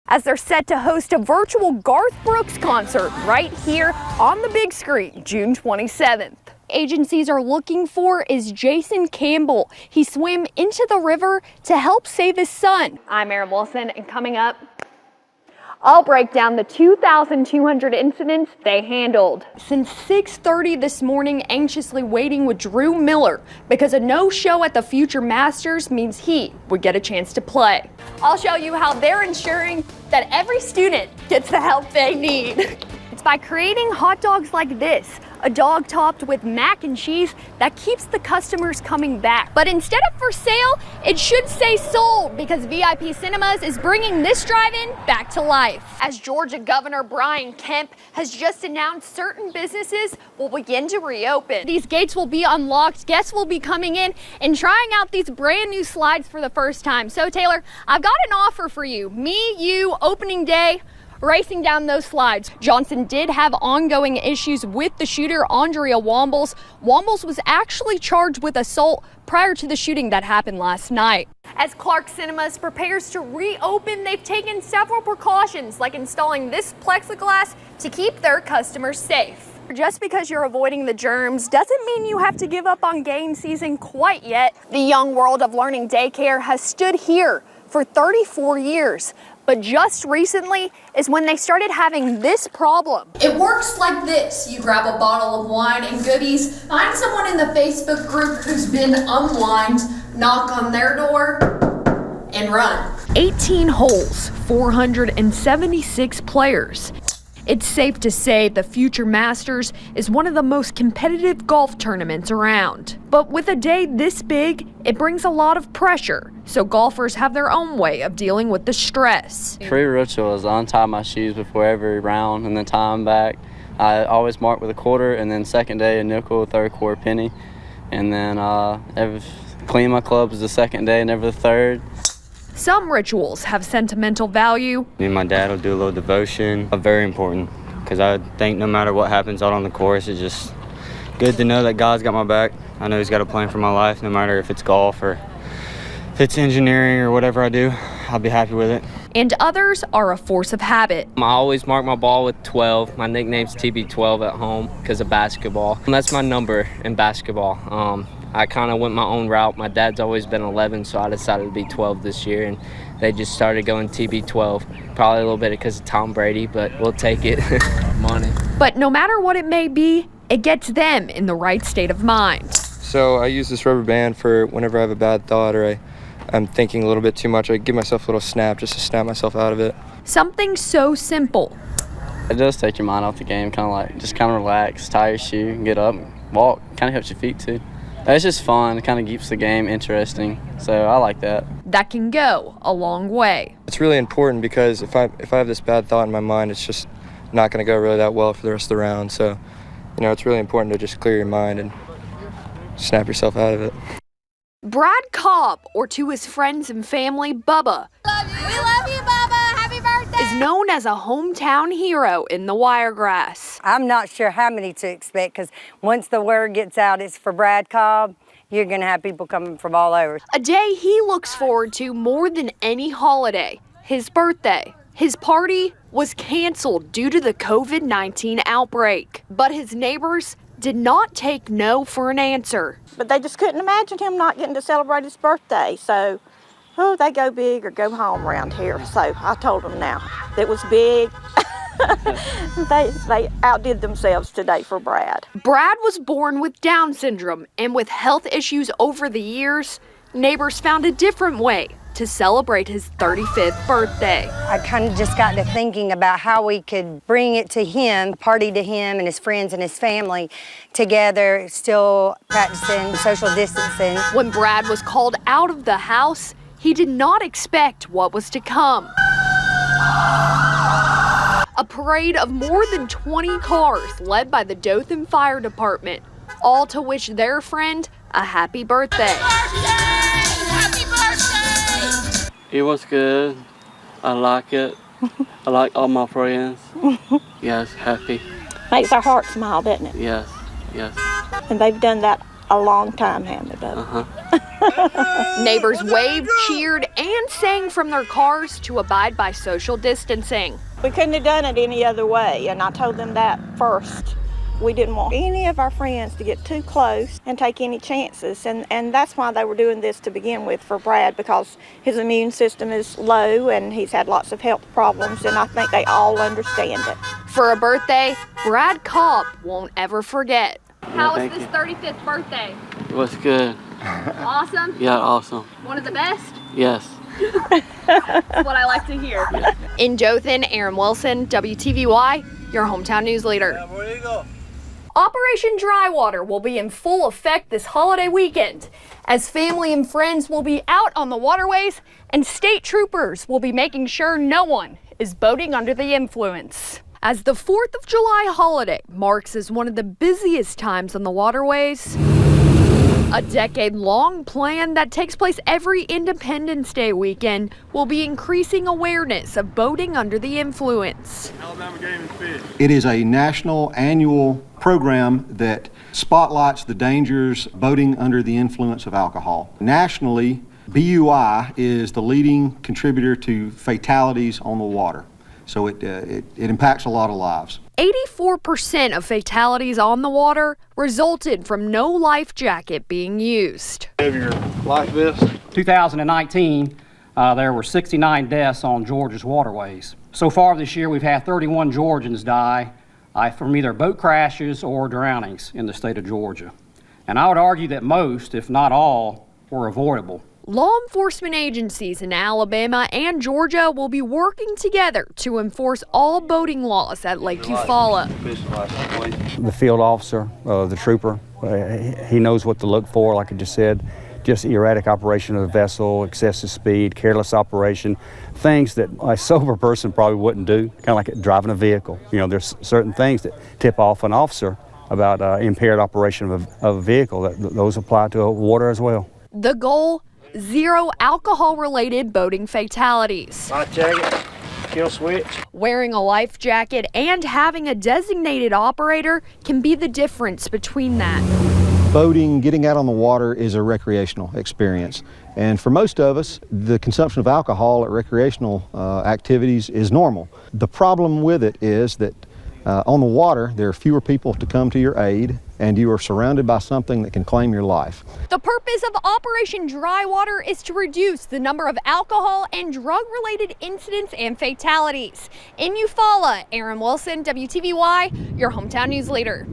as they're set to host a virtual Garth Brooks concert right here on the big screen, June 27th. Agencies are looking for is Jason Campbell. He swam into the river to help save his son. I'm Erin Wilson, and coming up, I'll break down the 2,200 incidents they handled. Since 6:30 this morning, anxiously waiting with Drew Miller because a no-show at the Future Masters means he would get a chance to play. I'll show you how they're ensuring that every student gets the help they need. It's by creating hot dogs like this, a dog topped with mac and cheese that keeps the customers coming back. But instead of for sale, it should say sold because VIP Cinemas is bringing this drive-in back to life. As Georgia Governor Brian Kemp has just announced certain businesses will begin to reopen. These gates will be unlocked, guests will be coming in and trying out these brand new slides for the first time. So Taylor, I've got an offer for you. Me, you, opening day, racing down those slides. Johnson did have ongoing issues with the shooter, Andrea Wombles. Wombles was actually charged with assault prior to the shooting that happened last night. As Clark Cinemas prepares to reopen, they've taken several precautions, like installing this plexiglass to keep their customers safe. Just because you're avoiding the germs doesn't mean you have to give up on game season quite yet. The Young World of Learning Daycare has stood here for 34 years. But just recently is when they started having this problem. It works like this. You grab a bottle of wine and goodies, find someone in the Facebook group who's been unlined, knock on their door, and run. 18 holes, 476 players. It's safe to say the Future Masters is one of the most competitive golf tournaments around. But with a day this big, it brings a lot of pressure, so golfers have their own way of dealing with the stress. Pre-ritual is I untie my shoes before every round and then tie them back. I always mark with a quarter, and then second day a nickel, third quarter penny, and then clean my clubs the second day, never the third. Some rituals have sentimental value. Me and my dad will do a little devotion. Very important, because I think no matter what happens out on the course, it's just good to know that God's got my back. I know He's got a plan for my life, no matter if it's golf or if it's engineering or whatever I do, I'll be happy with it. And others are a force of habit. I always mark my ball with 12. My nickname's TB12 at home because of basketball. And that's my number in basketball. I kind of went my own route. My dad's always been 11, so I decided to be 12 this year, and they just started going TB12. Probably a little bit because of Tom Brady, but we'll take it. Money. But no matter what it may be, it gets them in the right state of mind. So I use this rubber band for whenever I have a bad thought or I'm thinking a little bit too much. I give myself a little snap just to snap myself out of it. Something so simple. It does take your mind off the game, kind of relax, tie your shoe, get up, walk. Kind of helps your feet too. It's just fun. It kind of keeps the game interesting, so I like that. That can go a long way. It's really important because if I have this bad thought in my mind, it's just not going to go really that well for the rest of the round. So, it's really important to just clear your mind and snap yourself out of it. Brad Cobb, or to his friends and family, Bubba. Love you. We love you, Bubba. Happy birthday. Is known as a hometown hero in the Wiregrass. I'm not sure how many to expect because once the word gets out it's for Brad Cobb, you're going to have people coming from all over. A day he looks forward to more than any holiday, his birthday. His party was canceled due to the COVID-19 outbreak, but his neighbors did not take no for an answer. But they just couldn't imagine him not getting to celebrate his birthday. So, they go big or go home around here. So I told them now. It was big. They outdid themselves today for Brad. Brad was born with Down syndrome, and with health issues over the years, neighbors found a different way to celebrate his 35th birthday. I kind of just got to thinking about how we could bring it to him, party to him and his friends and his family together, still practicing social distancing. When Brad was called out of the house, he did not expect what was to come. A parade of more than 20 cars led by the Dothan Fire Department, all to wish their friend a happy birthday. Happy birthday! It was good. I like it. I like all my friends. Yes, happy. Makes our heart smile, doesn't it? Yes, yes. And they've done that a long time, haven't they, Bubba? Uh-huh. Neighbors waved, cheered, and sang from their cars to abide by social distancing. We couldn't have done it any other way, and I told them that first. We didn't want any of our friends to get too close and take any chances, and that's why they were doing this to begin with for Brad, because his immune system is low and he's had lots of health problems, and I think they all understand it. For a birthday, Brad Cobb won't ever forget. How was thank this you. 35th birthday? It was good. Awesome? Yeah, awesome. One of the best? Yes. That's what I like to hear. In Dothan, Aaron Wilson, WTVY, your hometown news leader. Operation Drywater will be in full effect this holiday weekend, as family and friends will be out on the waterways and state troopers will be making sure no one is boating under the influence. As the 4th of July holiday marks as one of the busiest times on the waterways, a decade-long plan that takes place every Independence Day weekend will be increasing awareness of boating under the influence. It is a national annual program that spotlights the dangers of boating under the influence of alcohol. Nationally, BUI is the leading contributor to fatalities on the water. So it impacts a lot of lives. 84% of fatalities on the water resulted from no life jacket being used. Have your life vest. 2019, there were 69 deaths on Georgia's waterways. So far this year, we've had 31 Georgians die from either boat crashes or drownings in the state of Georgia. And I would argue that most, if not all, were avoidable. Law enforcement agencies in Alabama and Georgia will be working together to enforce all boating laws at Lake Eufaula. The field officer, the trooper, he knows what to look for, like I just said. Just erratic operation of the vessel, excessive speed, careless operation, things that a sober person probably wouldn't do, kind of like driving a vehicle. You know, there's certain things that tip off an officer about impaired operation of a vehicle. Those apply to water as well. The goal, 0 alcohol-related boating fatalities. Life jacket, kill switch. Wearing a life jacket and having a designated operator can be the difference between that. Boating, getting out on the water is a recreational experience. And for most of us, the consumption of alcohol at recreational activities is normal. The problem with it is that on the water, there are fewer people to come to your aid, and you are surrounded by something that can claim your life. The purpose of Operation Drywater is to reduce the number of alcohol and drug-related incidents and fatalities. In Eufaula, Aaron Wilson, WTVY, your hometown news leader.